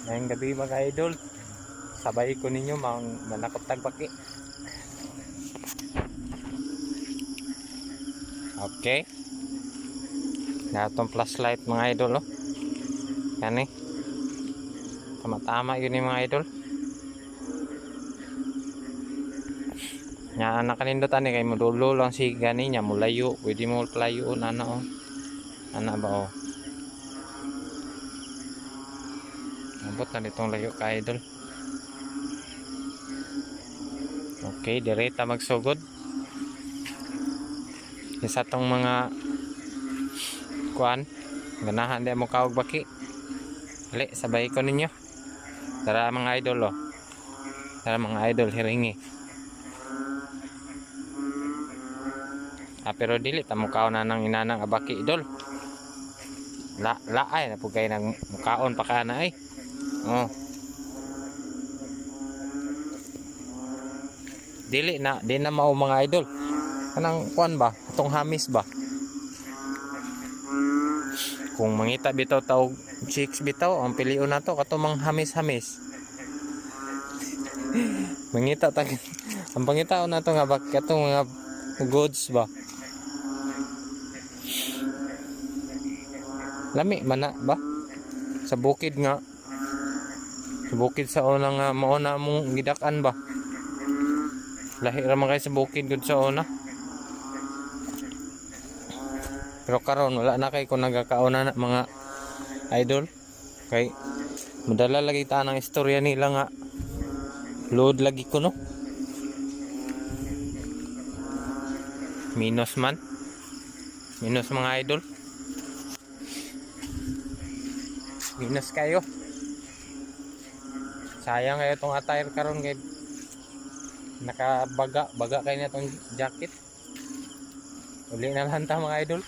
Ngayong gabi mga idol, sabay ko ninyo manakop tagbaki. Okay. Na itong flashlight mga idol, oh. Yan eh. Tama-tama yun yung mga idol. Nya anak kanindot ani kay modulo lang si gani nya mulayo, pwede mo layo na oh. Ana ba oh. Abot na ditong layo ka idol. Okay, direta magsugod. Isa tong mga kuan, ganahan di mo kawag baki. Ali, sabay ko ninyo. Tara mga idol oh. Tara mga idol, hiringi. Pero dili ta mukaon na ng inanang abaki idol. Ay na pugay nang mukaon pa kana ay. Oh. Dili na, di na mao mga idol. Kanang kuan ba? Atong hamis ba? Kung mangita bitaw taog chicks bitaw, ang piliun nato katumang hamis-hamis. Mangita tag ang pangitaon nato nga bak katong mga goods ba? Lami mana ba? Sa bukid nga. Sa bukid sa una nga mauna mong gidak-an ba? Lahi ra man kay sa bukid gud sa una. Pero karon wala na kay kung nagakauna na mga idol. Kay madala lagi ta nang istorya nila nga load lagi ko no. Minus man. Minus mga idol. Minus kayo. Sayang kayo itong attire karon kay nakabaga kayo na itong jacket. Uli na lang ta mga idol.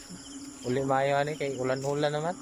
Uli mayo ani kay ulan-ulan naman.